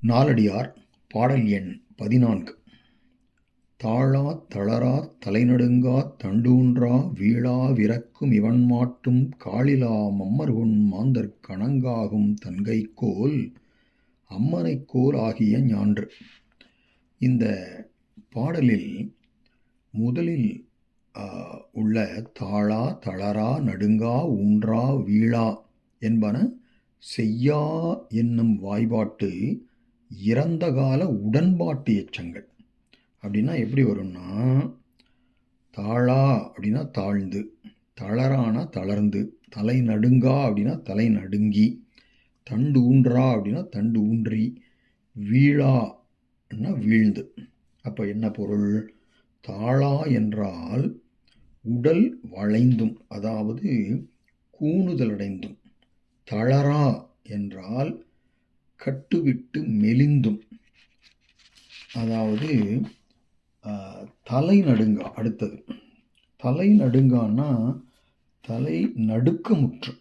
நாலடியார் பாடல் எண் 14. தாழாத் தளராத் தலைநடுங்காத் தண்டூன்றா வீழா விரக்கும் இவன்மாட்டும் காழிலா மம்மர்கொண் மாந்தர்க் கணங்காகும் தன்கைக்கோல் அம்மனைக்கோல் ஆகிய ஞான்று. இந்த பாடலில் முதலில் உள்ள தாழா தளரா நடுங்கா ஊன்றா வீழா என்பன செய்யா என்னும் வாய்பாட்டு இறந்த கால உடன்பாட்டு எச்சங்கள். அப்படின்னா எப்படி வரும்னா, தாழா அப்படின்னா தாழ்ந்து, தளரானா தளர்ந்து, தலை நடுங்கா அப்படின்னா தலை நடுங்கி, தண்டு ஊன்றா அப்படின்னா தண்டு ஊன்றி, வீழான்னா வீழ்ந்து. அப்போ என்ன பொருள்? தாழா என்றால் உடல் வளைந்தும், அதாவது கூணுதல் அடைந்தும். தளரா என்றால் கட்டுவிட்டு மெலிந்தும், அதாவது தலை நடுங்கா. அடுத்தது தலை நடுங்கான்னா தலை நடுக்கமுற்று.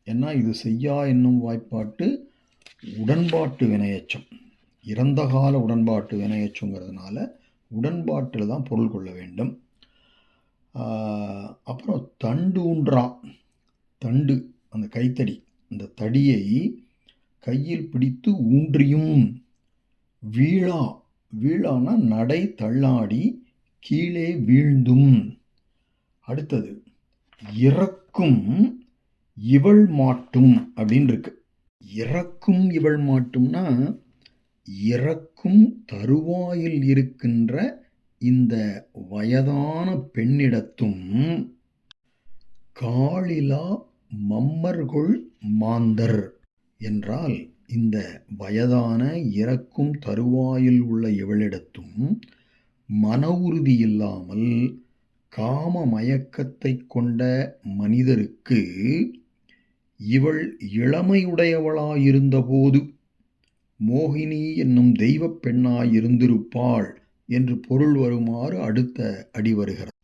ஏன்னா இது செய்யா என்னும் வாய்ப்பாட்டு உடன்பாட்டு வினையச்சம், இறந்த கால உடன்பாட்டு வினையச்சங்கிறதுனால உடன்பாட்டில் தான் பொருள் கொள்ள வேண்டும். அப்புறம் தண்டூன்றா, தண்டு அந்த கைத்தடி, அந்த தடியை கையில் பிடித்து ஊன்றியும். வீழா, வீழானா நடை தள்ளாடி கீழே வீழ்ந்தும். அடுத்தது இறக்கும் இவள் மாட்டும் அப்படின்னு இருக்கு. இறக்கும் இவள் மாட்டும்னா இறக்கும் தருவாயில் இருக்கின்ற இந்த வயதான பெண்ணிடத்தும் காழிலா மம்மர்கொள் மாந்தர் என்றால் இந்த வயதான இறக்கும் தருவாயில் உள்ள இவளிடத்தும் மன உறுதி இல்லாமல் காம மயக்கத்தை கொண்ட மனிதருக்கு இவள் இளமையுடையவளாயிருந்தபோது மோகினி என்னும் தெய்வப் பெண்ணாயிருந்திருப்பாள் என்று பொருள் வருமாறு அடுத்த அடி வருகிறது.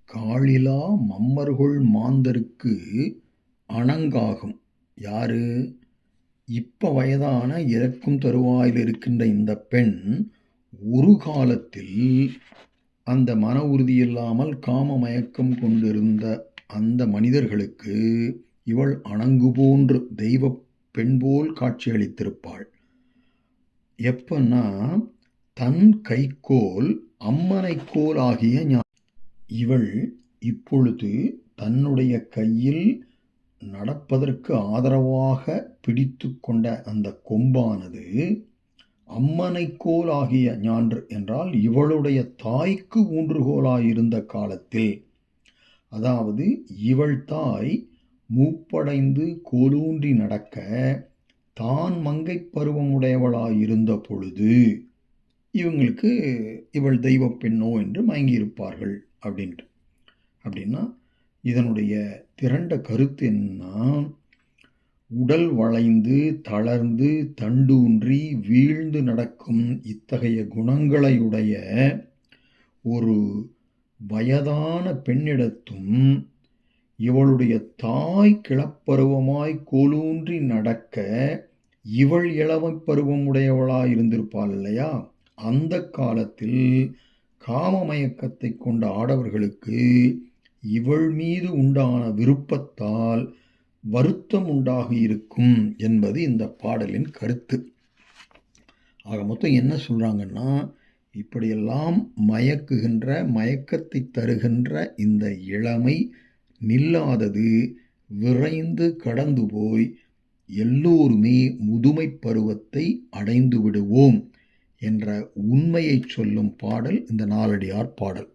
காழிலா மம்மர்கொள் மாந்தருக்கு அணங்காகும். யாரு? இப்ப வயதான இறக்கும் தருவாயில் இருக்கின்ற இந்த பெண் ஒரு காலத்தில் அந்த மன உறுதி இல்லாமல் காம மயக்கம் கொண்டிருந்த அந்த மனிதர்களுக்கு இவள் அணங்கு போன்று தெய்வ பெண் போல் காட்சியளித்திருப்பாள். எப்பன்னா தன் கைக்கோல் அம்மனைக்கோல் ஆகிய இவள் இப்பொழுது தன்னுடைய கையில் நடப்பதற்கு ஆதரவாக பிடித்து கொண்ட அந்த கொம்பானது அம்மனைக்கோல் ஆகிய ஞான்று என்றால் இவளுடைய தாய்க்கு ஊன்றுகோலாயிருந்த காலத்தில், அதாவது இவள் தாய் மூப்படைந்து கோலூன்றி நடக்க தான் மங்கை பருவமுடையவளாயிருந்த பொழுது இவங்களுக்கு இவள் தெய்வ பெண்ணோ என்று மயங்கியிருப்பார்கள் அப்படின்ட்டு. அப்படின்னா இதனுடைய திரண்ட கருத்து என்னன்னா, உடல் வளைந்து தளர்ந்து தண்டூன்றி வீழ்ந்து நடக்கும் இத்தகைய குணங்களையுடைய ஒரு வயதான பெண்ணிடத்தும் இவளுடைய தாய் கிளப்பருவமாய் கோலூன்றி நடக்க இவள் இளமை பருவம் உடையவளாய் இருந்திருப்பாள் இல்லையா? அந்த காலத்தில் காமமயக்கத்தை கொண்ட ஆடவர்களுக்கு இவள் மீது உண்டான விருப்பத்தால் வருத்தம் உண்டாகி இருக்கும் என்பது இந்த பாடலின் கருத்து. ஆக மொத்தம் என்ன சொல்றாங்கன்னா, இப்படியெல்லாம் மயக்குகின்ற மயக்கத்தை தருகின்ற இந்த இளமை நில்லாதது, விரைந்து கடந்து போய் எல்லோருமே முதுமை பருவத்தை அடைந்து விடுவோம் என்ற உண்மையை சொல்லும் பாடல் இந்த நாலடியார் பாடல்.